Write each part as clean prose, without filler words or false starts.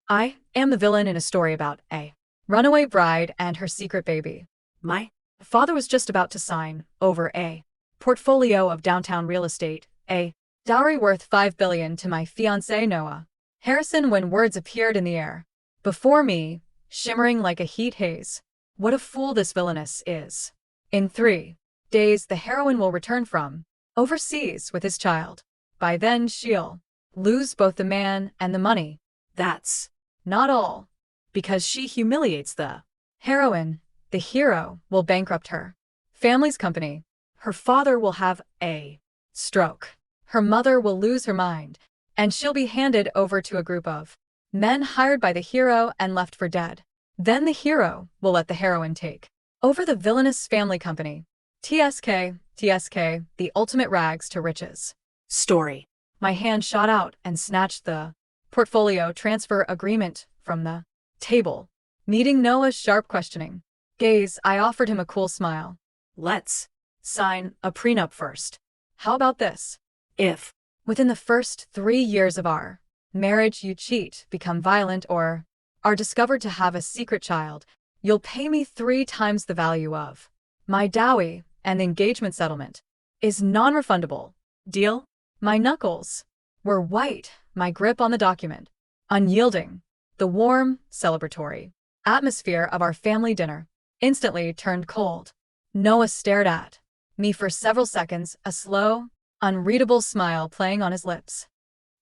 I am the villain in a story about a runaway bride and her secret baby. My father was just about to sign over a portfolio of downtown real estate, a dowry worth $5 billion to my fiance Noah Harrison when words appeared in the air. Before me, shimmering like a heat haze. What a fool this villainess is. In 3 days the heroine will return from overseas with his child. By then she'll lose both the man and the money. That's not all. Because she humiliates the heroine, the hero will bankrupt her family's company. Her father will have a stroke. Her mother will lose her mind, and she'll be handed over to a group of men hired by the hero and left for dead. Then the hero will let the heroine take over the villainous family company. TSK, the ultimate rags to riches story. My hand shot out and snatched the portfolio transfer agreement from the table. Meeting Noah's sharp questioning gaze, I offered him a cool smile. Let's sign a prenup first. How about this? If, within the first 3 years of our marriage, you cheat, become violent, or are discovered to have a secret child, you'll pay me 3 times the value of my dowry, and the engagement settlement is non-refundable. Deal? My knuckles were white, my grip on the document unyielding. The warm, celebratory atmosphere of our family dinner instantly turned cold. Noah stared at me for several seconds, a slow, unreadable smile playing on his lips.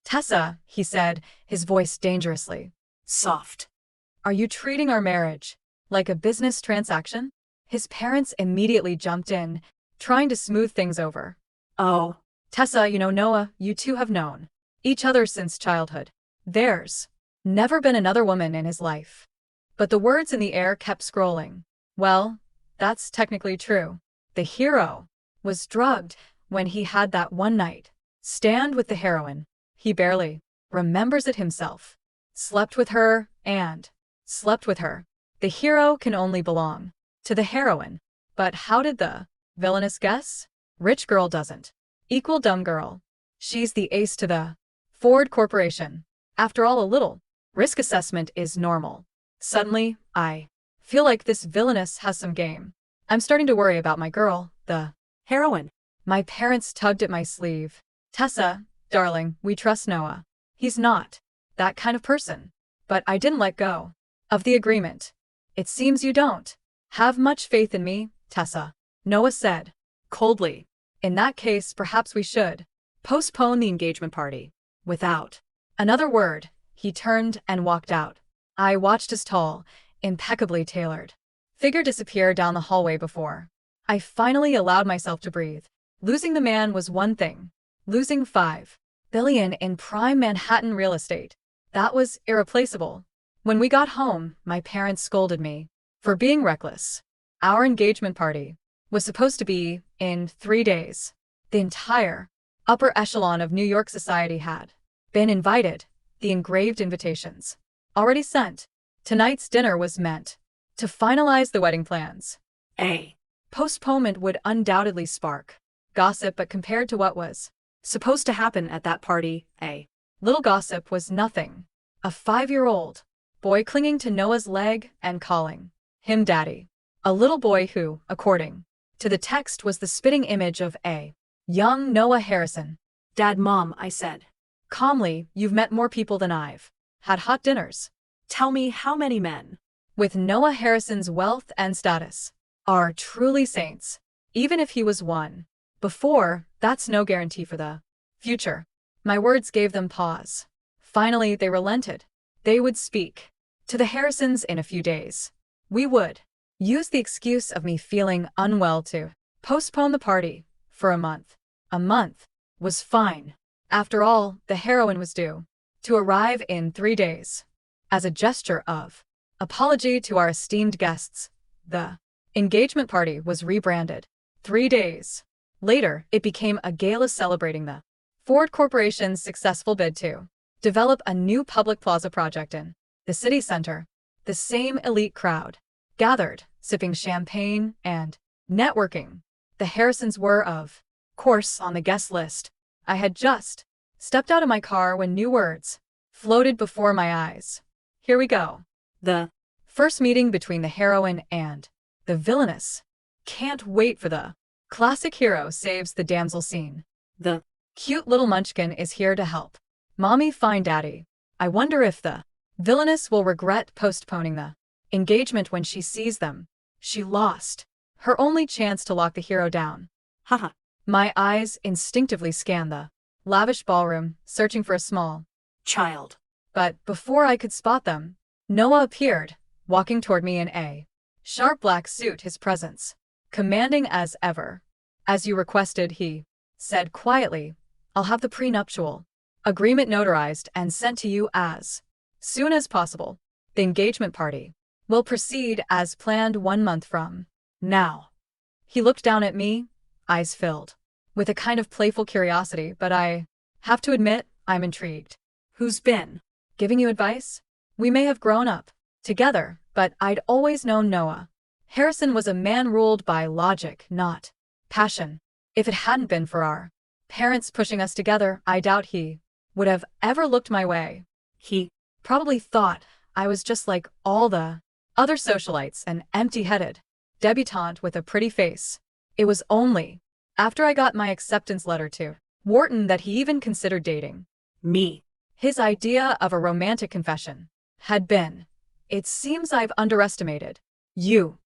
Tessa, he said, his voice dangerously soft. Are you treating our marriage like a business transaction? His parents immediately jumped in, trying to smooth things over. Oh, Tessa, you know Noah, you two have known each other since childhood. There's never been another woman in his life. But the words in the air kept scrolling. Well, that's technically true. The hero was drugged when he had that one night stand with the heroine. He barely remembers it himself. Slept with her and slept with her. The hero can only belong to the heroine. But how did the villainous guess? Rich girl doesn't equal dumb girl. She's the ace to the Ford Corporation. After all, a little risk assessment is normal. Suddenly, I feel like this villainess has some game. I'm starting to worry about my girl, the heroine. My parents tugged at my sleeve. Tessa, darling, we trust Noah. He's not that kind of person. But I didn't let go of the agreement. It seems you don't have much faith in me, Tessa, Noah said coldly. In that case, perhaps we should postpone the engagement party. Without another word, he turned and walked out. I watched his tall, impeccably tailored figure disappear down the hallway before I finally allowed myself to breathe. Losing the man was one thing. Losing $5 billion in prime Manhattan real estate, that was irreplaceable. When we got home, my parents scolded me for being reckless. Our engagement party was supposed to be in 3 days. The entire upper echelon of New York society had been invited, the engraved invitations already sent. Tonight's dinner was meant to finalize the wedding plans. A postponement would undoubtedly spark gossip, but compared to what was supposed to happen at that party, a little gossip was nothing. A 5-year-old boy clinging to Noah's leg and calling him daddy. A little boy who, according to the text, was the spitting image of a young Noah Harrison. Dad, Mom, I said calmly, you've met more people than I've had hot dinners. Tell me how many men with Noah Harrison's wealth and status are truly saints. Even if he was one before, that's no guarantee for the future. My words gave them pause. Finally, they relented. They would speak to the Harrisons in a few days. We would use the excuse of me feeling unwell to postpone the party for a month. A month was fine. After all, the heroine was due to arrive in 3 days. As a gesture of apology to our esteemed guests, the engagement party was rebranded. 3 days later, it became a gala celebrating the Ford Corporation's successful bid to develop a new public plaza project in the city center. The same elite crowd gathered, sipping champagne and networking. The Harrisons were, of course, on the guest list. I had just stepped out of my car when new words floated before my eyes. Here we go. The first meeting between the heroine and the villainess. Can't wait for the classic hero saves the damsel scene. The cute little munchkin is here to help mommy find daddy. I wonder if the villainess will regret postponing the engagement when she sees them. She lost her only chance to lock the hero down. Haha. My eyes instinctively scan the lavish ballroom, searching for a small child. But before I could spot them, Noah appeared, walking toward me in a sharp black suit, his presence commanding as ever. As you requested, he said quietly, I'll have the prenuptial agreement notarized and sent to you as soon as possible. The engagement party will proceed as planned 1 month from now. He looked down at me, eyes filled with a kind of playful curiosity, but I have to admit, I'm intrigued. Who's been giving you advice? We may have grown up together, but I'd always known Noah Harrison was a man ruled by logic, not passion. If it hadn't been for our parents pushing us together, I doubt he would have ever looked my way. He probably thought I was just like all the other socialites, an empty-headed debutante with a pretty face. It was only after I got my acceptance letter to Wharton that he even considered dating me. His idea of a romantic confession had been, it seems I've underestimated you.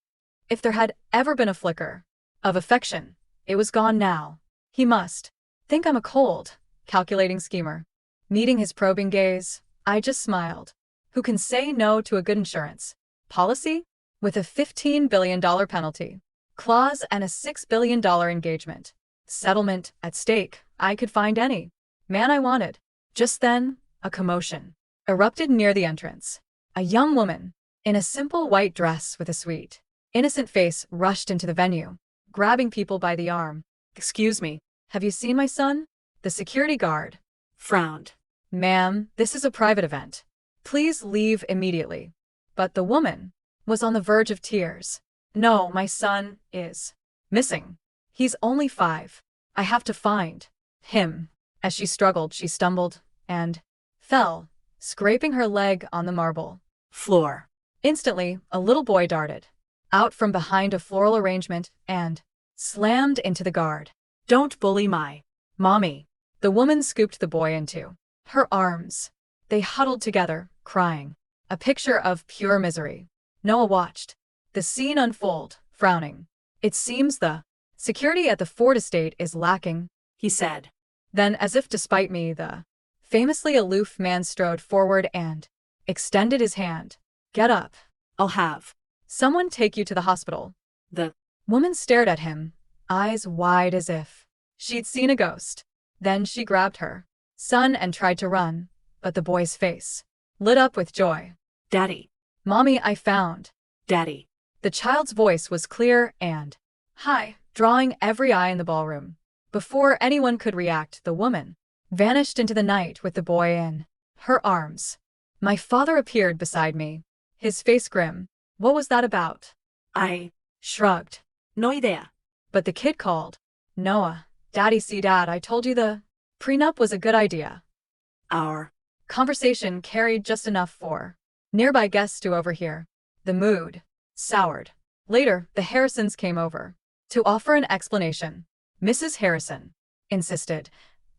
If there had ever been a flicker of affection, it was gone now. He must think I'm a cold, calculating schemer. Meeting his probing gaze, I just smiled. Who can say no to a good insurance policy? With a $15 billion penalty clause and a $6 billion engagement settlement at stake, I could find any man I wanted. Just then, a commotion erupted near the entrance. A young woman, in a simple white dress with a sweet, innocent face, rushed into the venue, grabbing people by the arm. Excuse me, have you seen my son? The security guard frowned. Ma'am, this is a private event. Please leave immediately. But the woman was on the verge of tears. No, my son is missing. He's only 5. I have to find him. As she struggled, she stumbled and fell, scraping her leg on the marble floor. Instantly, a little boy darted out from behind a floral arrangement and slammed into the guard. Don't bully my mommy. The woman scooped the boy into her arms. They huddled together, crying, a picture of pure misery. Noah watched the scene unfold, frowning. It seems the security at the Ford estate is lacking, he said. Then, as if despite me, the famously aloof man strode forward and extended his hand. Get up. I'll have someone take you to the hospital. The woman stared at him, eyes wide as if she'd seen a ghost. Then she grabbed her son and tried to run, but the boy's face lit up with joy. Daddy. Mommy, I found Daddy. The child's voice was clear and high, drawing every eye in the ballroom. Before anyone could react, the woman vanished into the night with the boy in her arms. My father appeared beside me, his face grim. What was that about? I shrugged. No idea. But the kid called. Noah, Daddy, see Dad, I told you the prenup was a good idea. Our conversation carried just enough for nearby guests to overhear. The mood soured. Later, the Harrisons came over to offer an explanation. Mrs. Harrison insisted.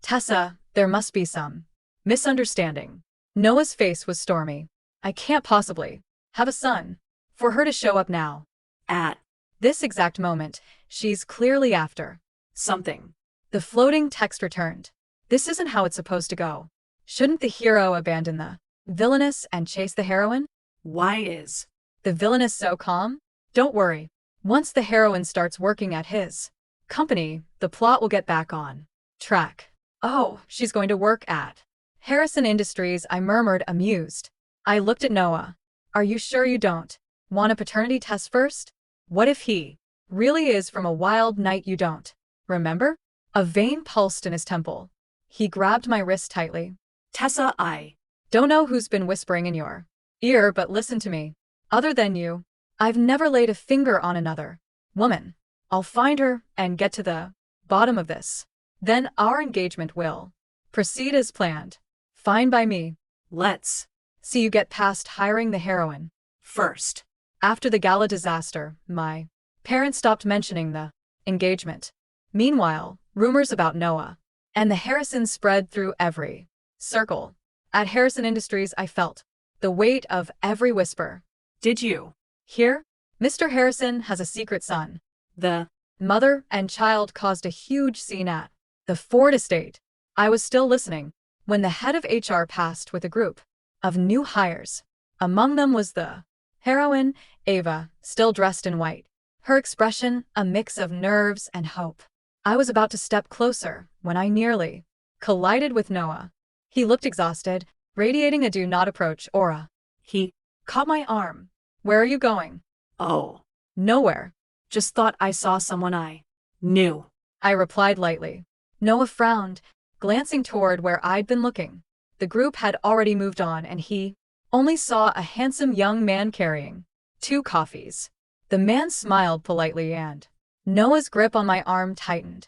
Tessa, there must be some misunderstanding. Noah's face was stormy. I can't possibly have a son for her to show up now. At this exact moment, she's clearly after something. The floating text returned. This isn't how it's supposed to go. Shouldn't the hero abandon the villainess and chase the heroine? Why is the villainess so calm? Don't worry. Once the heroine starts working at his company, the plot will get back on track. Oh, she's going to work at Harrison Industries, I murmured, amused. I looked at Noah. Are you sure you don't want a paternity test first? What if he really is from a wild night you don't remember? A vein pulsed in his temple. He grabbed my wrist tightly. Tessa, I don't know who's been whispering in your ear, but listen to me. Other than you, I've never laid a finger on another woman. I'll find her and get to the bottom of this. Then our engagement will proceed as planned. Fine by me. Let's See you get past hiring the heroine first. After the gala disaster, my parents stopped mentioning the engagement. Meanwhile, rumors about Noah and the Harrisons spread through every circle. At Harrison Industries, I felt the weight of every whisper. Did you hear? Mr. Harrison has a secret son. The mother and child caused a huge scene at the Ford estate. I was still listening when the head of HR passed with a group of new hires. Among them was the heroine, Ava, still dressed in white. Her expression, a mix of nerves and hope. I was about to step closer when I nearly collided with Noah. He looked exhausted, radiating a do not approach aura. He caught my arm. Where are you going? Oh, nowhere. Just thought I saw someone I knew. I replied lightly. Noah frowned, glancing toward where I'd been looking. The group had already moved on and he only saw a handsome young man carrying 2 coffees. The man smiled politely and Noah's grip on my arm tightened.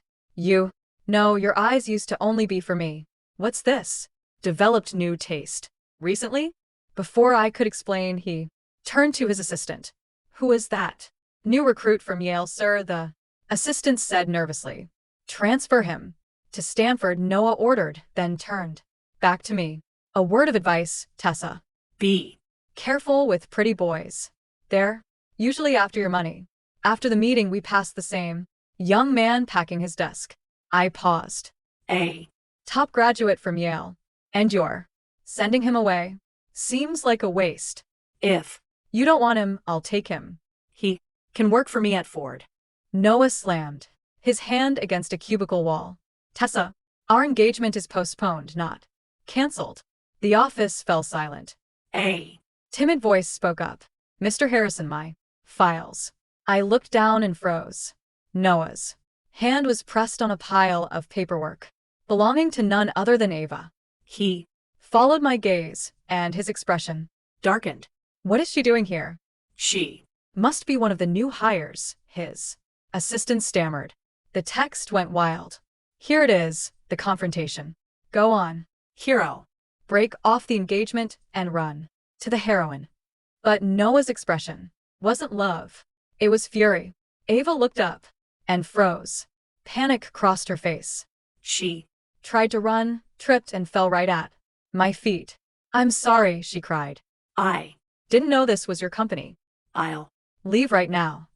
No, your eyes used to only be for me. What's this? Developed new taste. Recently? Before I could explain, he turned to his assistant. Who is that? New recruit from Yale, sir, the assistant said nervously. Transfer him to Stanford, Noah ordered, then turned back to me. A word of advice, Tessa. Be careful with pretty boys. They're usually after your money. After the meeting, we passed the same young man packing his desk. I paused. A top graduate from Yale. And you're sending him away? Seems like a waste. If you don't want him, I'll take him. He can work for me at Ford. Noah slammed his hand against a cubicle wall. Tessa, our engagement is postponed, not canceled. The office fell silent. A timid voice spoke up. Mr. Harrison, my files. I looked down and froze. Noah's hand was pressed on a pile of paperwork belonging to none other than Ava. He followed my gaze, and his expression darkened. What is she doing here? She must be one of the new hires, his assistant stammered. The text went wild. Here it is, the confrontation. Go on, hero. Break off the engagement and run to the heroine. But Noah's expression wasn't love. It was fury. Ava looked up and froze. Panic crossed her face. She tried to run, tripped, and fell right at my feet. I'm sorry, she cried. I didn't know this was your company. I'll leave right now.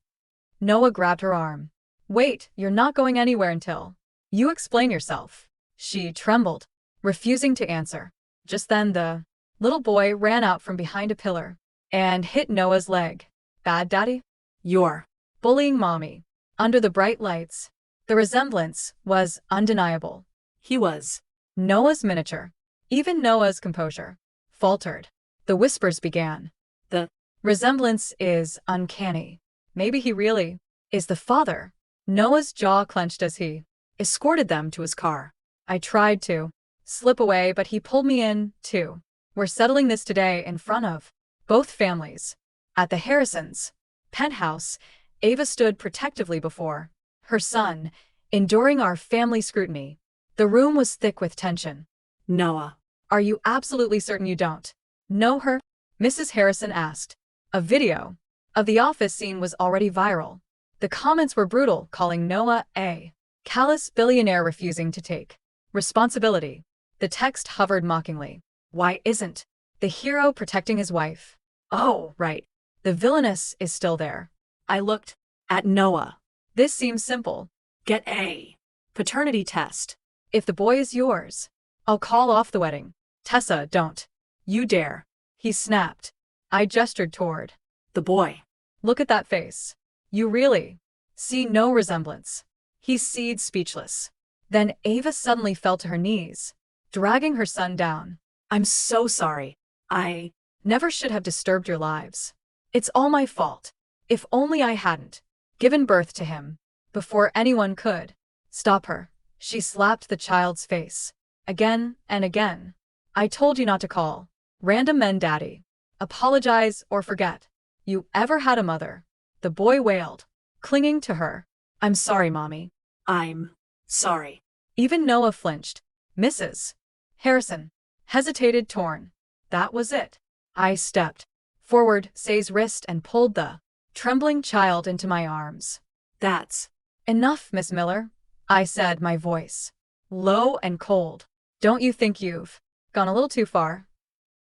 Noah grabbed her arm. Wait, you're not going anywhere until you explain yourself. She trembled, refusing to answer. Just then the little boy ran out from behind a pillar and hit Noah's leg. Bad daddy? You're bullying mommy. Under the bright lights, the resemblance was undeniable. He was Noah's miniature. Even Noah's composure faltered. The whispers began. The resemblance is uncanny. Maybe he really is the father. Noah's jaw clenched as he escorted them to his car. I tried to slip away, but he pulled me in, too. We're settling this today in front of both families. At the Harrisons' penthouse, Ava stood protectively before her son, enduring our family scrutiny. The room was thick with tension. Noah, are you absolutely certain you don't know her? Mrs. Harrison asked. A video of the office scene was already viral. The comments were brutal, calling Noah a callous billionaire refusing to take responsibility. The text hovered mockingly. Why isn't the hero protecting his wife? Oh, right. The villainess is still there. I looked at Noah. This seems simple. Get a paternity test. If the boy is yours, I'll call off the wedding. Tessa, don't you dare. He snapped. I gestured toward the boy. Look at that face. You really see no resemblance. He seemed speechless. Then Ava suddenly fell to her knees, dragging her son down. I'm so sorry. I never should have disturbed your lives. It's all my fault. If only I hadn't given birth to him before anyone could stop her. She slapped the child's face again and again. I told you not to call random men daddy. Apologize or forget you ever had a mother. The boy wailed, clinging to her. I'm sorry, Mommy. I'm sorry. Even Noah flinched. Mrs. Harrison hesitated, torn. That was it. I stepped forward, Say's wrist, and pulled the trembling child into my arms. That's enough, Miss Miller, I said, my voice low and cold. Don't you think you've gone a little too far?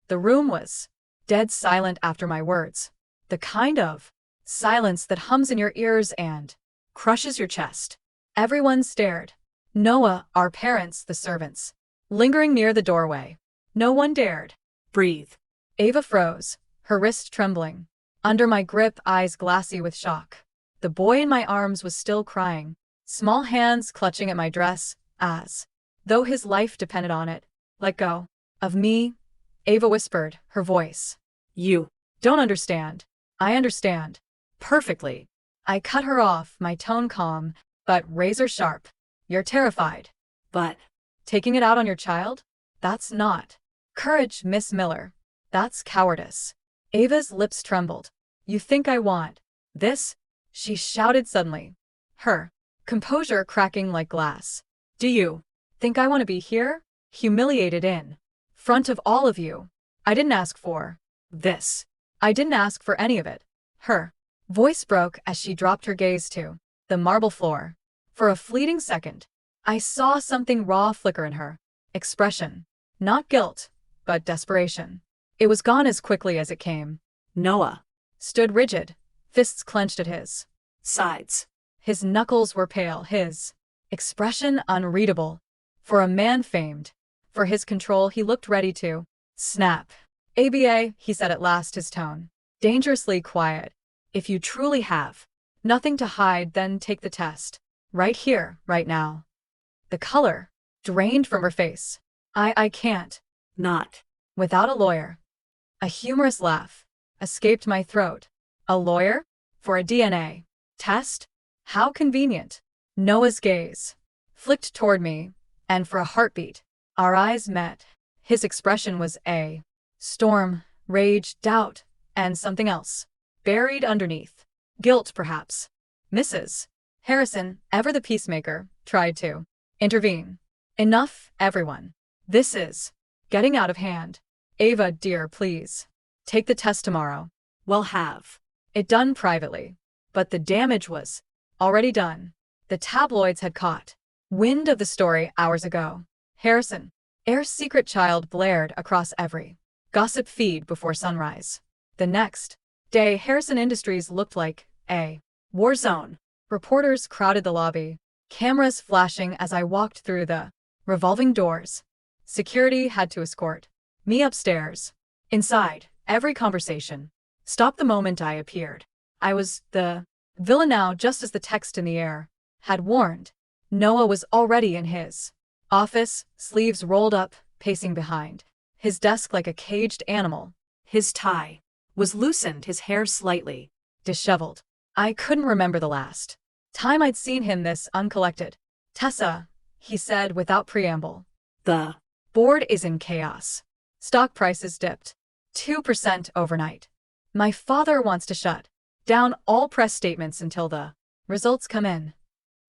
The room was dead silent after my words. The kind of silence that hums in your ears and crushes your chest. Everyone stared. Noah, our parents, the servants, lingering near the doorway. No one dared breathe. Ava froze, her wrist trembling. Under my grip, eyes glassy with shock. The boy in my arms was still crying, small hands clutching at my dress, as though his life depended on it. Let go of me, Ava whispered, her voice. You don't understand. I understand. Perfectly. I cut her off, my tone calm, but razor sharp. You're terrified. But taking it out on your child? That's not courage, Miss Miller. That's cowardice. Ava's lips trembled. You think I want this? She shouted suddenly, her composure cracking like glass. Do you think I want to be here? Humiliated in front of all of you. I didn't ask for this. I didn't ask for any of it. Her voice broke as she dropped her gaze to the marble floor. For a fleeting second, I saw something raw flicker in her expression. Not guilt, but desperation. It was gone as quickly as it came. Noah stood rigid, fists clenched at his sides. His knuckles were pale, his expression unreadable. For a man famed for his control, he looked ready to snap. ABA, he said at last, his tone dangerously quiet. If you truly have nothing to hide, then take the test. Right here, right now. The color drained from her face. I can't. Not without a lawyer. A humorous laugh escaped my throat. A lawyer? For a DNA test? How convenient. Noah's gaze flicked toward me, and for a heartbeat, our eyes met. His expression was a storm, rage, doubt, and something else. Buried underneath. Guilt, perhaps. Mrs. Harrison, ever the peacemaker, tried to intervene. Enough, everyone. This is getting out of hand. Ava, dear, please. Take the test tomorrow. We'll have it done privately. But the damage was already done. The tabloids had caught wind of the story hours ago. Harrison, heir's secret child, blared across every gossip feed before sunrise. The next day, Harrison Industries looked like a war zone. Reporters crowded the lobby, cameras flashing as I walked through the revolving doors. Security had to escort me upstairs. Inside, every conversation stopped the moment I appeared. I was the villain now, just as the text in the air had warned. Noah was already in his office, sleeves rolled up, pacing behind his desk like a caged animal. His tie was loosened, his hair slightly disheveled. I couldn't remember the last time I'd seen him this uncollected. Tessa, he said without preamble. The board is in chaos. Stock prices dipped 2% overnight. My father wants to shut down all press statements until the results come in.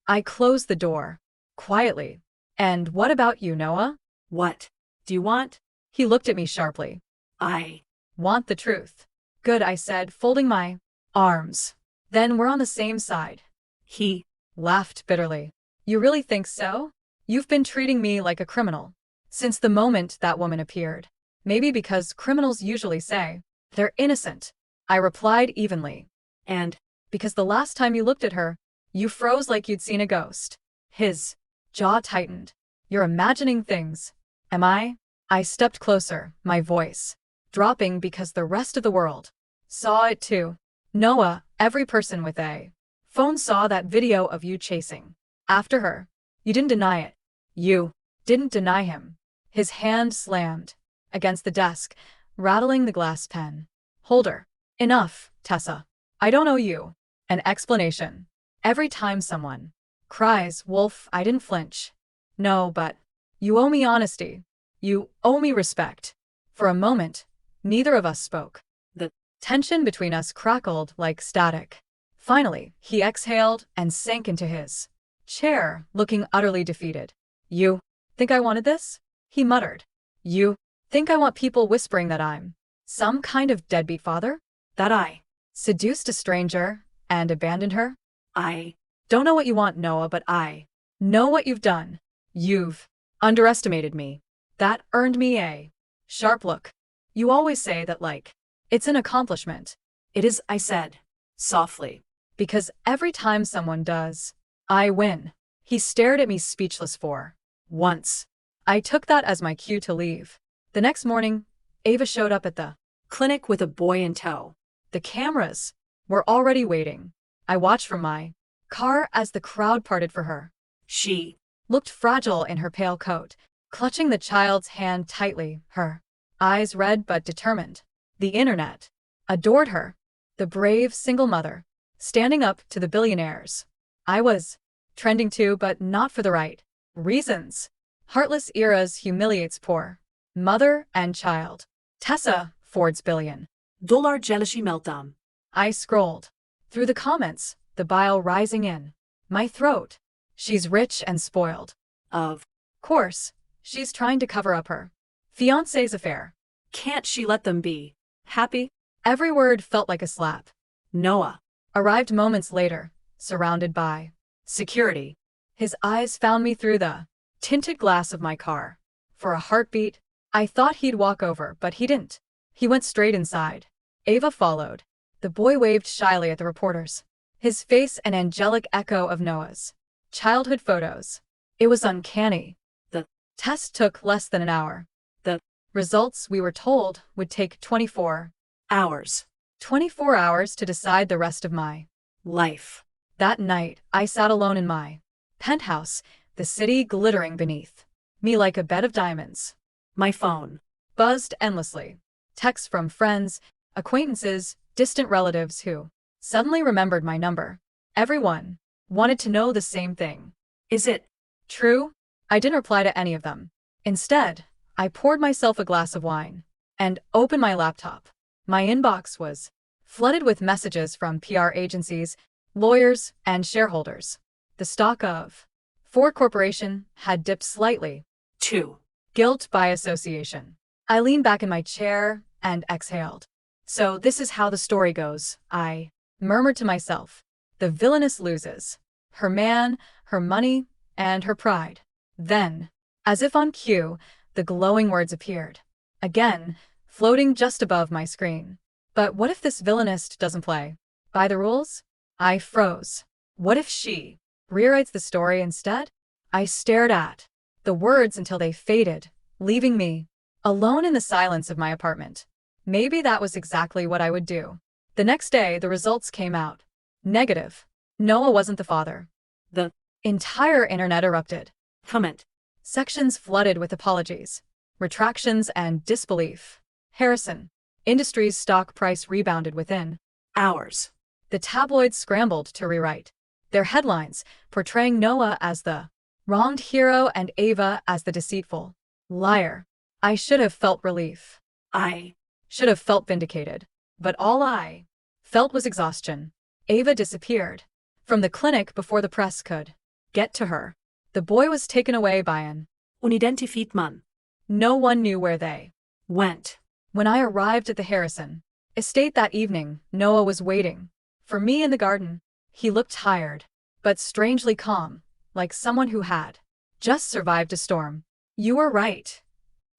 I closed the door quietly. And what about you, Noah? What do you want? He looked at me sharply. I want the truth. Good, I said, folding my arms. Then we're on the same side. He laughed bitterly. You really think so? You've been treating me like a criminal since the moment that woman appeared. Maybe because criminals usually say they're innocent, I replied evenly. And because the last time you looked at her, you froze like you'd seen a ghost. His jaw tightened. You're imagining things. Am I? I stepped closer, my voice dropping because the rest of the world saw it too. Noah, every person with a phone saw that video of you chasing after her. You didn't deny it. You didn't deny him. His hand slammed against the desk, rattling the glass pen holder. Enough, Tessa. I don't owe you an explanation. Every time someone cries wolf, I didn't flinch. No, but you owe me honesty. You owe me respect. For a moment, neither of us spoke. The tension between us crackled like static. Finally, he exhaled and sank into his chair, looking utterly defeated. You think I wanted this? He muttered. You think I want people whispering that I'm Some kind of deadbeat father? That I seduced a stranger and abandoned her? I don't know what you want, Noah, but I know what you've done. You've underestimated me. That earned me a sharp look. You always say that like it's an accomplishment. It is, I said, softly. Because every time someone does, I win. He stared at me speechless for once. I took that as my cue to leave. The next morning, Ava showed up at the clinic with a boy in tow. The cameras were already waiting. I watched from my car as the crowd parted for her. She looked fragile in her pale coat, clutching the child's hand tightly, her eyes red but determined. The internet adored her, the brave single mother, standing up to the billionaires. I was trending too, but not for the right reasons. Heartless eras humiliates poor mother and child. Tessa, Ford's $1 billion jealousy meltdown. I scrolled through the comments, the bile rising in my throat. She's rich and spoiled. Of course, she's trying to cover up her fiance's affair. Can't she let them be happy? Every word felt like a slap. Noah arrived moments later, surrounded by security. His eyes found me through the tinted glass of my car. For a heartbeat, I thought he'd walk over, but he didn't. He went straight inside. Ava followed. The boy waved shyly at the reporters, his face an angelic echo of Noah's childhood photos. It was uncanny. The test took less than an hour. The results, we were told, would take 24 hours. 24 hours to decide the rest of my life. That night, I sat alone in my penthouse, the city glittering beneath me like a bed of diamonds. My phone buzzed endlessly. Texts from friends, acquaintances, distant relatives who suddenly remembered my number. Everyone wanted to know the same thing. Is it true? I didn't reply to any of them. Instead, I poured myself a glass of wine and opened my laptop. My inbox was flooded with messages from PR agencies, lawyers, and shareholders. The stock of Ford Corporation had dipped slightly. 2. Guilt by association. I leaned back in my chair and exhaled. So this is how the story goes, I murmured to myself. The villainess loses her man, her money, and her pride. Then, as if on cue, the glowing words appeared. Again, floating just above my screen. But what if this villainist doesn't play by the rules? I froze. What if she rewrites the story instead? I stared at the words until they faded, leaving me alone in the silence of my apartment. Maybe that was exactly what I would do. The next day, the results came out. Negative. Noah wasn't the father. The entire internet erupted. Comment sections flooded with apologies, retractions, and disbelief. Harrison Industries' stock price rebounded within hours. The tabloids scrambled to rewrite their headlines, portraying Noah as the wronged hero and Ava as the deceitful liar. I should have felt relief. I should have felt vindicated. But all I felt was exhaustion. Ava disappeared from the clinic before the press could get to her. The boy was taken away by an unidentified man. No one knew where they went. When I arrived at the Harrison estate that evening, Noah was waiting for me in the garden. He looked tired, but strangely calm, like someone who had just survived a storm. You were right,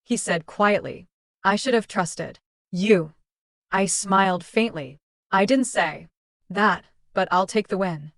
he said quietly. I should have trusted you. I smiled faintly. I didn't say that, but I'll take the win.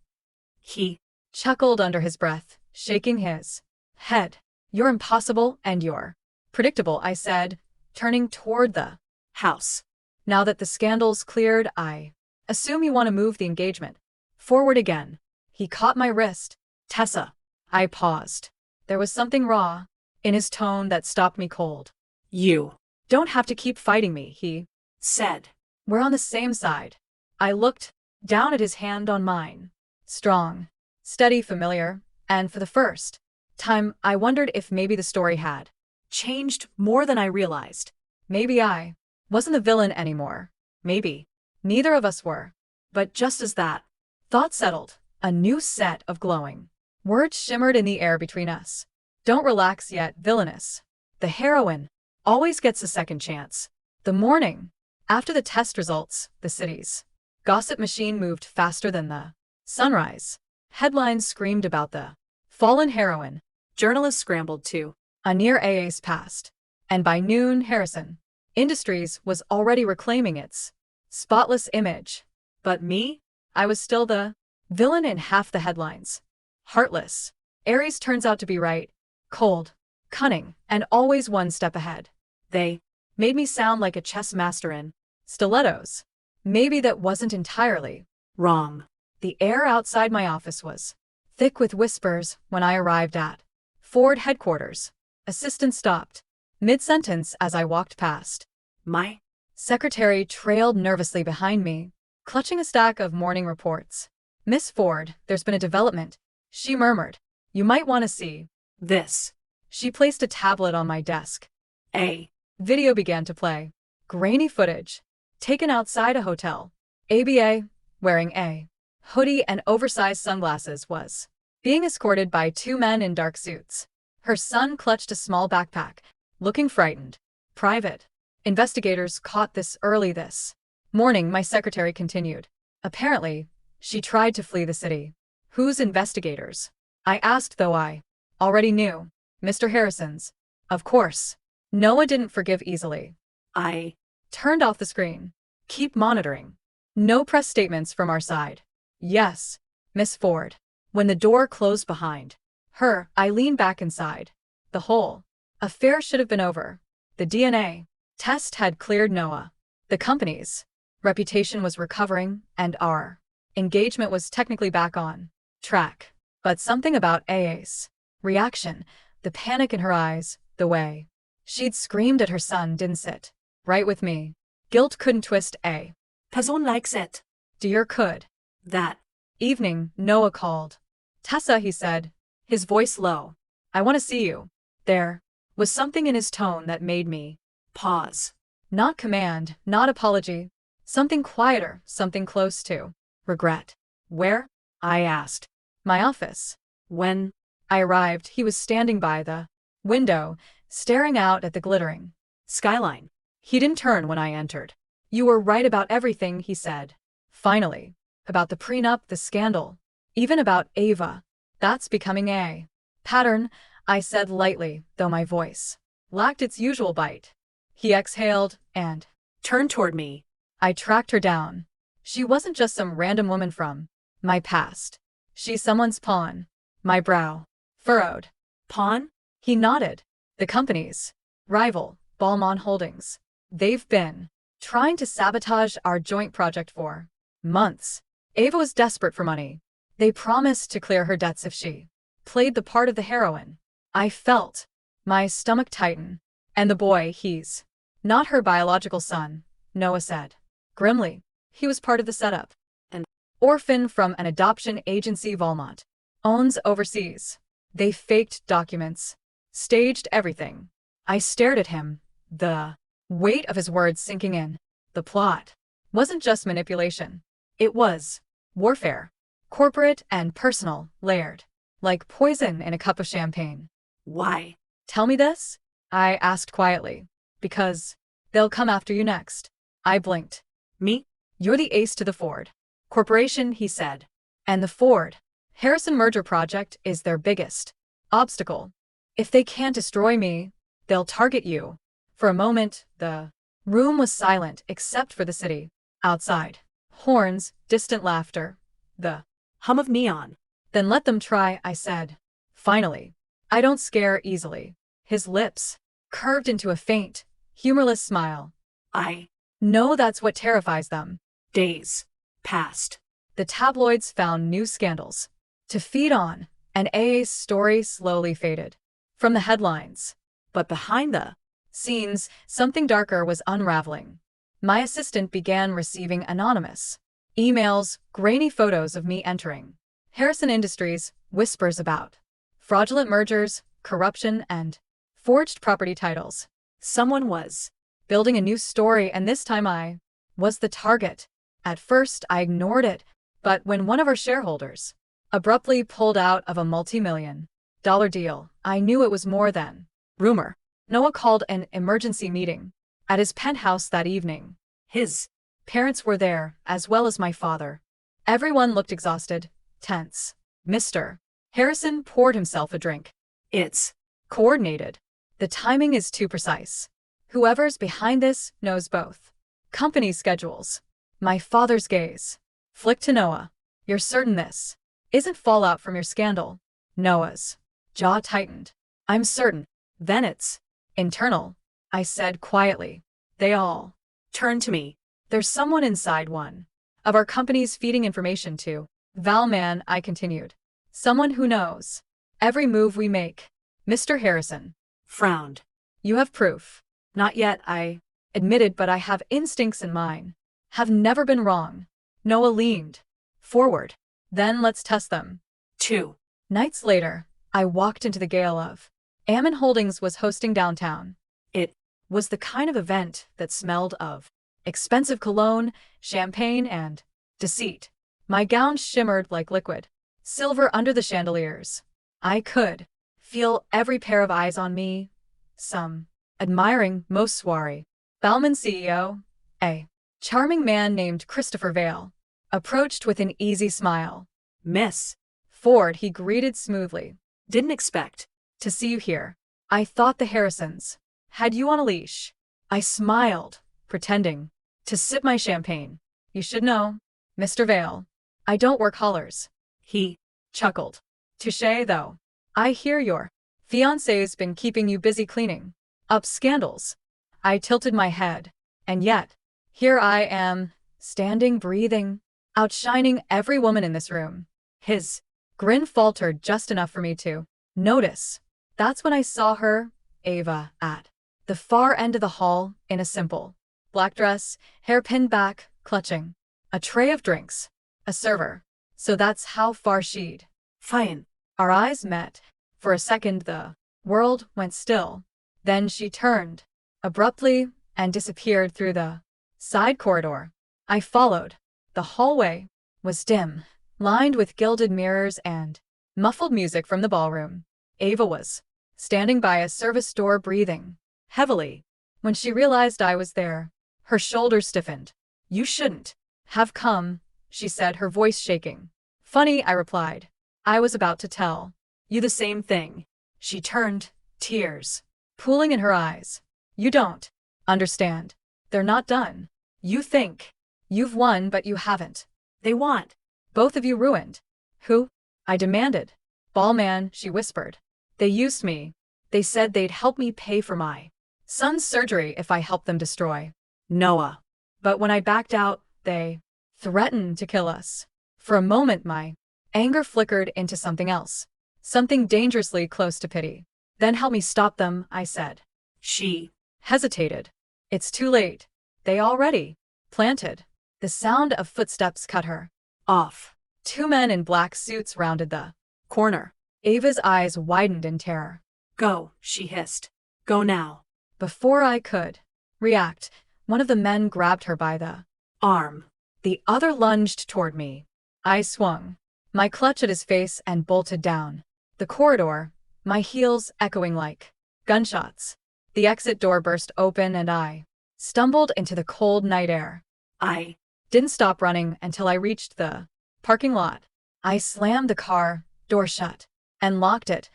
He chuckled under his breath, shaking his head. You're impossible and you're predictable, I said, turning toward the house. Now that the scandal's cleared, I assume you want to move the engagement forward again. He caught my wrist. Tessa. I paused. There was something raw in his tone that stopped me cold. You don't have to keep fighting me, he said. We're on the same side. I looked down at his hand on mine. Strong, steady, familiar, and for the first time, I wondered if maybe the story had changed more than I realized. Maybe I wasn't the villain anymore. Maybe neither of us were. But just as that thought settled, a new set of glowing words shimmered in the air between us. Don't relax yet, villainous. The heroine always gets a second chance. The morning After the test results, the city's gossip machine moved faster than the sunrise. Headlines screamed about the fallen heroine. Journalists scrambled to a near AA's past. And by noon, Harrison Industries was already reclaiming its spotless image. But me? I was still the villain in half the headlines. Heartless. Aries turns out to be right. Cold. Cunning. And always one step ahead. They made me sound like a chess master in stilettos. Maybe that wasn't entirely wrong. The air outside my office was thick with whispers when I arrived at Ford headquarters. Assistant stopped mid-sentence as I walked past. My secretary trailed nervously behind me, clutching a stack of morning reports. Miss Ford, there's been a development, she murmured. You might want to see this. She placed a tablet on my desk. A video began to play. Grainy footage. Taken outside a hotel. ABA, wearing a hoodie and oversized sunglasses, was being escorted by two men in dark suits. Her son clutched a small backpack, looking frightened. Private investigators caught this early this morning, my secretary continued. Apparently, she tried to flee the city. Whose investigators? I asked, though I already knew. Mr. Harrison's. Of course. Noah didn't forgive easily. I turned off the screen. Keep monitoring. No press statements from our side. Yes, Miss Ford. When the door closed behind her, I leaned back inside. The whole affair should have been over. The DNA test had cleared Noah. The company's reputation was recovering, and our engagement was technically back on track. But something about AA's reaction, the panic in her eyes, the way she'd screamed at her son didn't sit right with me. Guilt couldn't twist a person like it. Dear could. That evening, Noah called. Tessa, he said, his voice low. I want to see you. There was something in his tone that made me pause. Not command, not apology. Something quieter, something close to regret. Where? I asked. My office. When I arrived, he was standing by the window, staring out at the glittering skyline. He didn't turn when I entered. You were right about everything, he said. Finally. About the prenup, the scandal. Even about Ava. That's becoming a pattern, I said lightly, though my voice lacked its usual bite. He exhaled and turned toward me. I tracked her down. She wasn't just some random woman from my past. She's someone's pawn. My brow furrowed. Pawn? He nodded. The company's rival, Balmain Holdings. They've been trying to sabotage our joint project for months. Ava was desperate for money. They promised to clear her debts if she played the part of the heroine. I felt my stomach tighten. And the boy, he's not her biological son, Noah said grimly. He was part of the setup. An orphan from an adoption agency Valmont owns overseas. They faked documents, staged everything. I stared at him, the weight of his words sinking in. The plot wasn't just manipulation. It was warfare. Corporate and personal, layered. Like poison in a cup of champagne. Why? Tell me this? I asked quietly. Because they'll come after you next. I blinked. Me? You're the ace to the Ford Corporation, he said. And the Ford Harrison merger project is their biggest obstacle. If they can't destroy me, they'll target you. For a moment, the room was silent except for the city outside. Horns, distant laughter, the hum of neon. Then let them try, I said. Finally. I don't scare easily. His lips curved into a faint, humorless smile. I know that's what terrifies them. Days passed. The tabloids found new scandals to feed on, and AA's story slowly faded from the headlines. But behind the scenes, something darker was unraveling. My assistant began receiving anonymous emails, grainy photos of me entering Harrison Industries, whispers about fraudulent mergers, corruption, and forged property titles. Someone was building a new story, and this time I was the target. At first, I ignored it, but when one of our shareholders abruptly pulled out of a multi-million-dollar deal, I knew it was more than rumor. Noah called an emergency meeting at his penthouse that evening. His parents were there, as well as my father. Everyone looked exhausted, tense. Mr. Harrison poured himself a drink. It's coordinated. The timing is too precise. Whoever's behind this knows both. Company schedules. My father's gaze flicked to Noah. You're certain this isn't fallout from your scandal? Noah's jaw tightened. I'm certain. Then it's internal, I said quietly. They all turned to me. There's someone inside one of our companies feeding information to Valman, I continued. Someone who knows every move we make. Mr. Harrison frowned. You have proof? Not yet, I admitted, but I have instincts in mine. Have never been wrong. Noah leaned forward. Then let's test them. 2 nights later, I walked into the gale of Ammon Holdings was hosting downtown. It was the kind of event that smelled of expensive cologne, champagne, and deceit. My gown shimmered like liquid silver under the chandeliers. I could feel every pair of eyes on me, some admiring, most soiree. Bauman CEO, a charming man named Christopher Vale, approached with an easy smile. Miss Ford, he greeted smoothly. Didn't expect to see you here. I thought the Harrisons had you on a leash. I smiled, pretending to sip my champagne. You should know, Mr. Vale, I don't work hollers. He chuckled. Touché, though. I hear your fiance's been keeping you busy cleaning up scandals. I tilted my head. And yet, here I am, standing, breathing, outshining every woman in this room. His grin faltered just enough for me to notice. That's when I saw her, Ava, at the far end of the hall, in a simple black dress, hair pinned back, clutching a tray of drinks. A server. So that's how far she'd fallen. Our eyes met. For a second the world went still. Then she turned abruptly and disappeared through the side corridor. I followed. The hallway was dim, lined with gilded mirrors and muffled music from the ballroom. Ava was standing by a service door, breathing heavily. When she realized I was there, her shoulders stiffened. You shouldn't have come, she said, her voice shaking. Funny, I replied. I was about to tell you the same thing. She turned, tears pooling in her eyes. You don't understand. They're not done. You think you've won, but you haven't. They want both of you ruined. Who? I demanded. Ballman, she whispered. They used me. They said they'd help me pay for my son's surgery if I helped them destroy Noah. But when I backed out, they threatened to kill us. For a moment, my anger flickered into something else, something dangerously close to pity. Then help me stop them, I said. She hesitated. It's too late. They already planted. The sound of footsteps cut her off. 2 men in black suits rounded the corner. Ava's eyes widened in terror. Go, she hissed. Go now. Before I could react, one of the men grabbed her by the arm. The other lunged toward me. I swung my clutch at his face and bolted down the corridor, my heels echoing like gunshots. The exit door burst open and I stumbled into the cold night air. I didn't stop running until I reached the parking lot. I slammed the car door shut and locked it,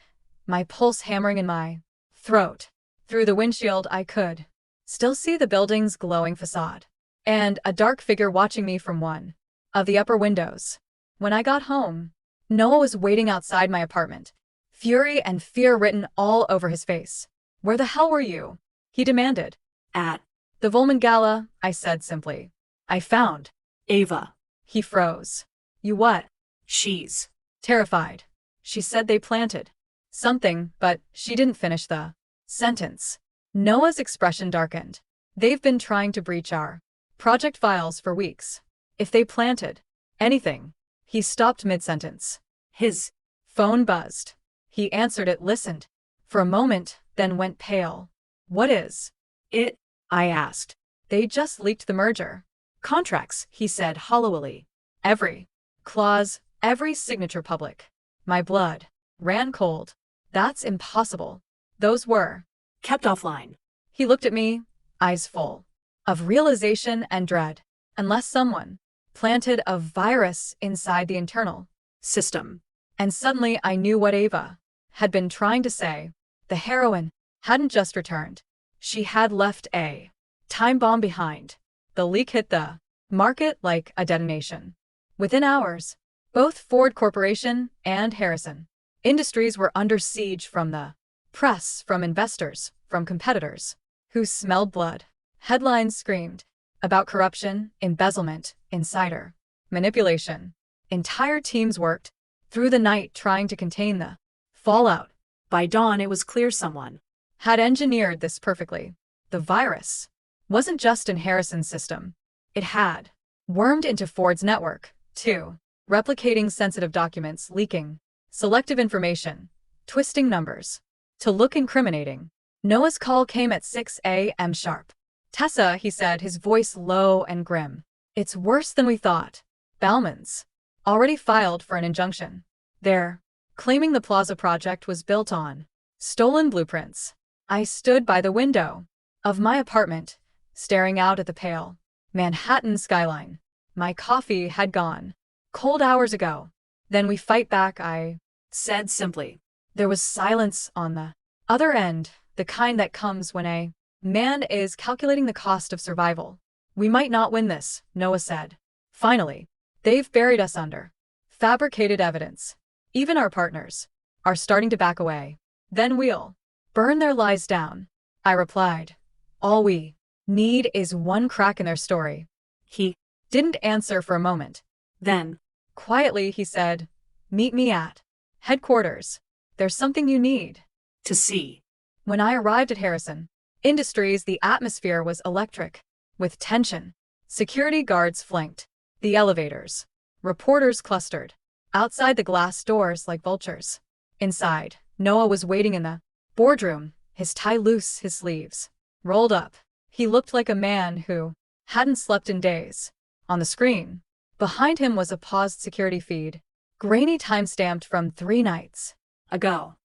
my pulse hammering in my throat. Through the windshield I could still see the building's glowing facade and a dark figure watching me from one of the upper windows. When I got home, Noah was waiting outside my apartment, fury and fear written all over his face. Where the hell were you? He demanded. At the Volman Gala, I said simply. I found Ava. He froze. You what? She's terrified. She said they planted something, but she didn't finish the sentence. Noah's expression darkened. They've been trying to breach our project files for weeks. If they planted anything. He stopped mid-sentence. His phone buzzed. He answered it, listened for a moment, then went pale. What is it? I asked. They just leaked the merger contracts, he said hollowly. Every clause, every signature public. My blood ran cold. That's impossible. Those were kept offline. He looked at me, eyes full of realization and dread, unless someone planted a virus inside the internal system. And suddenly I knew what Ava had been trying to say. The heroine hadn't just returned. She had left a time bomb behind. The leak hit the market like a detonation. Within hours, both Ford Corporation and Harrison Industries were under siege from the press, from investors, from competitors who smelled blood. Headlines screamed about corruption, embezzlement, insider manipulation. Entire teams worked through the night trying to contain the fallout. By dawn, it was clear someone had engineered this perfectly. The virus wasn't just in Harrison's system. It had wormed into Ford's network, too, replicating sensitive documents, leaking selective information, twisting numbers to look incriminating. Noah's call came at 6 a.m. sharp. "Tessa," he said, his voice low and grim. "It's worse than we thought. Bauman's already filed for an injunction. They're claiming the Plaza project was built on stolen blueprints." I stood by the window of my apartment, staring out at the pale Manhattan skyline. My coffee had gone cold hours ago. "Then we fight back," I said simply. There was silence on the other end, the kind that comes when a man is calculating the cost of survival. "We might not win this," Noah said. "Finally, they've buried us under fabricated evidence. Even our partners are starting to back away. Then we'll burn their lies down," I replied. "All we need is one crack in their story." He didn't answer for a moment. Then, quietly, he said, "Meet me at headquarters. There's something you need to see." When I arrived at Harrison Industries, the atmosphere was electric, with tension. Security guards flanked the elevators. Reporters clustered outside the glass doors like vultures. Inside, Noah was waiting in the boardroom, his tie loose, his sleeves rolled up. He looked like a man who hadn't slept in days. On the screen behind him was a paused security feed, grainy, time-stamped from 3 nights ago.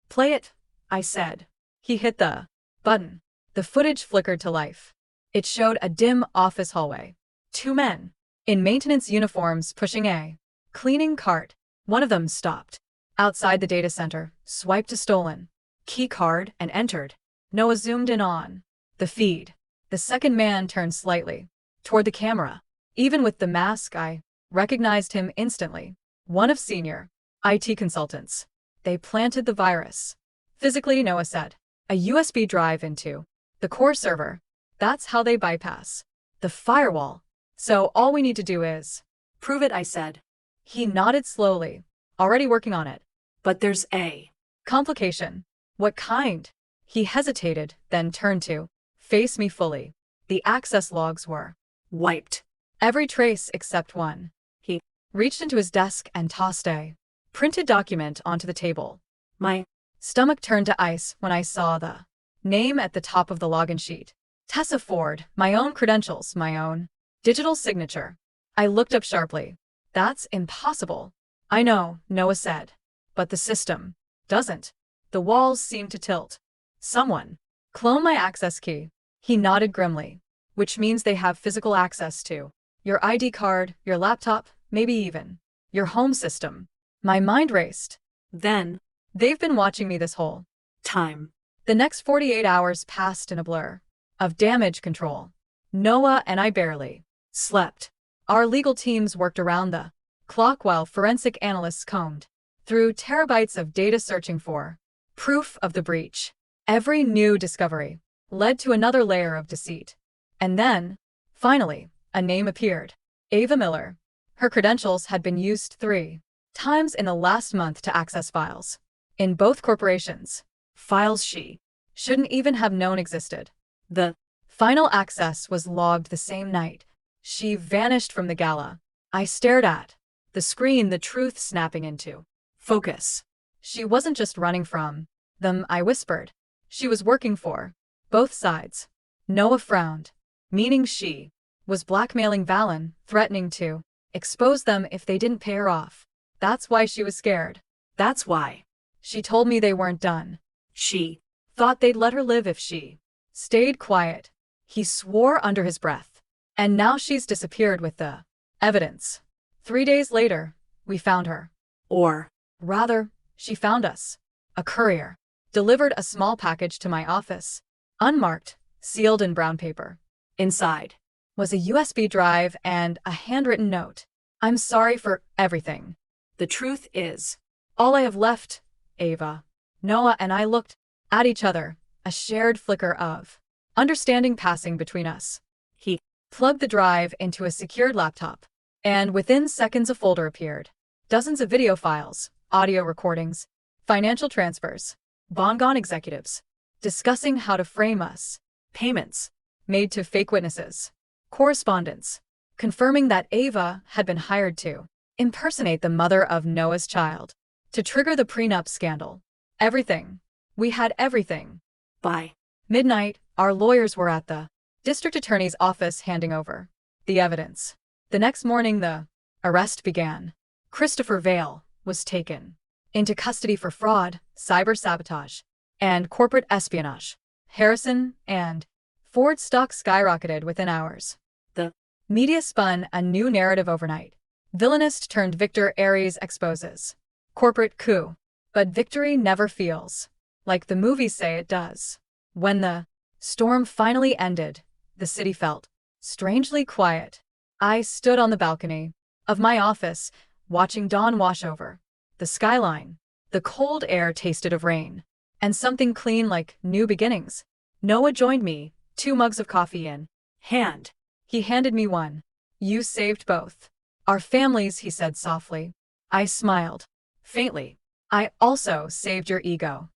"Play it," I said. He hit the button. The footage flickered to life. It showed a dim office hallway. 2 men in maintenance uniforms pushing a cleaning cart. One of them stopped outside the data center, swiped a stolen key card, and entered. Noah zoomed in on the feed. The second man turned slightly toward the camera. Even with the mask, I recognized him instantly. One of senior IT consultants. "They planted the virus physically," Noah said. "A USB drive into the core server. That's how they bypass the firewall. So all we need to do is prove it," I said. He nodded slowly. "Already working on it. But there's a complication." "What kind?" He hesitated, then turned to face me fully. "The access logs were wiped. Every trace except one." He reached into his desk and tossed a printed document onto the table. My stomach turned to ice when I saw the name at the top of the login sheet. Tessa Ford, my own credentials, my own digital signature. I looked up sharply. "That's impossible." "I know," Noah said. "But the system doesn't." The walls seemed to tilt. "Someone cloned my access key." He nodded grimly. "Which means they have physical access to your ID card, your laptop, maybe even your home system." My mind raced. Then, they've been watching me this whole time. The next 48 hours passed in a blur of damage control. Noah and I barely slept. Our legal teams worked around the clock while forensic analysts combed through terabytes of data searching for proof of the breach. Every new discovery led to another layer of deceit. And then, finally, a name appeared. Ava Miller. Her credentials had been used 3 times in the last month to access files in both corporations. Files she shouldn't even have known existed. The final access was logged the same night she vanished from the gala. I stared at the screen, the truth snapping into focus. She wasn't just running from them, I whispered. She was working for both sides. Noah frowned, meaning she was blackmailing Valen, threatening to expose them if they didn't pay her off. That's why she was scared. That's why she told me they weren't done. She thought they'd let her live if she stayed quiet. He swore under his breath. And now she's disappeared with the evidence. 3 days later, we found her. Or, rather, she found us. A courier delivered a small package to my office, unmarked, sealed in brown paper. Inside was a USB drive and a handwritten note. I'm sorry for everything. The truth is, all I have left, Ava. Noah and I looked at each other, a shared flicker of understanding passing between us. He plugged the drive into a secured laptop, and within seconds a folder appeared. Dozens of video files, audio recordings, financial transfers, Bongon executives, discussing how to frame us, payments made to fake witnesses, correspondence, confirming that Ava had been hired to impersonate the mother of Noah's child, to trigger the prenup scandal. Everything. We had everything. By midnight, our lawyers were at the district attorney's office handing over the evidence. The next morning, the arrest began. Christopher Vale was taken into custody for fraud, cyber-sabotage, and corporate espionage. Harrison and Ford stock skyrocketed within hours. The media spun a new narrative overnight. Villainist turned Victor Aries exposes corporate coup. But victory never feels like the movies say it does. When the storm finally ended, the city felt strangely quiet. I stood on the balcony of my office, watching dawn wash over the skyline. The cold air tasted of rain, and something clean like new beginnings. Noah joined me, 2 mugs of coffee in hand. He handed me one. You saved both our families, he said softly. I smiled faintly. I also saved your ego.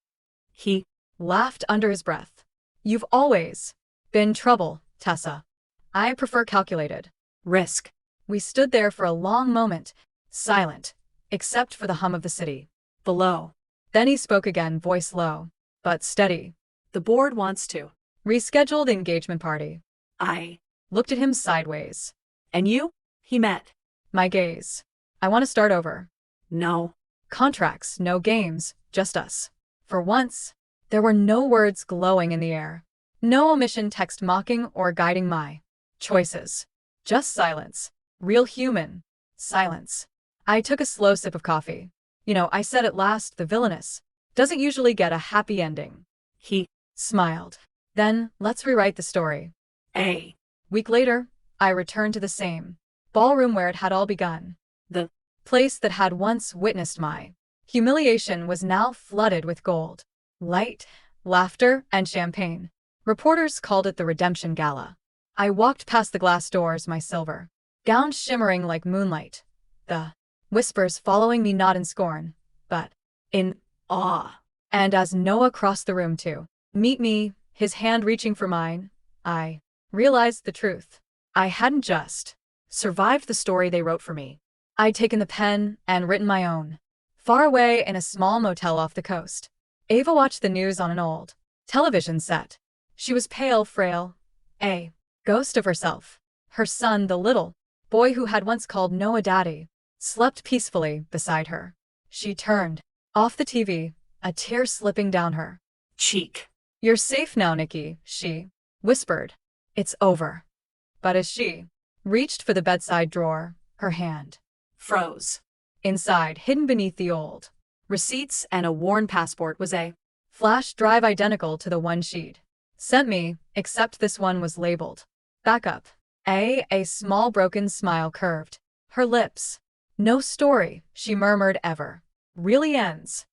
He laughed under his breath. You've always been trouble, Tessa. I prefer calculated risk. We stood there for a long moment, silent, except for the hum of the city below. Then he spoke again, voice low, but steady. The board wants to reschedule the engagement party. I looked at him sideways. And you? He met my gaze. I want to start over. No contracts, no games, just us. For once, there were no words glowing in the air. No omission text mocking or guiding my choices. Just silence. Real human silence. I took a slow sip of coffee. I said at last, the villainess doesn't usually get a happy ending. He smiled. Then, let's rewrite the story. A week later, I returned to the same ballroom where it had all begun. The place that had once witnessed my humiliation was now flooded with gold, light, laughter, and champagne. Reporters called it the Redemption Gala. I walked past the glass doors, my silver gown shimmering like moonlight, the whispers following me not in scorn, but in awe. And as Noah crossed the room to meet me, his hand reaching for mine, I realized the truth. I hadn't just survived the story they wrote for me. I'd taken the pen and written my own. Far away in a small motel off the coast, Ava watched the news on an old television set. She was pale, frail, a ghost of herself. Her son, the little boy who had once called Noah daddy, slept peacefully beside her. She turned off the TV, a tear slipping down her cheek. You're safe now, Nikki, she whispered. It's over. But as she reached for the bedside drawer, her hand froze. Inside, hidden beneath the old receipts and a worn passport, was a flash drive identical to the one she'd sent me, except this one was labeled backup. A small broken smile curved her lips. No story, she murmured, ever really ends.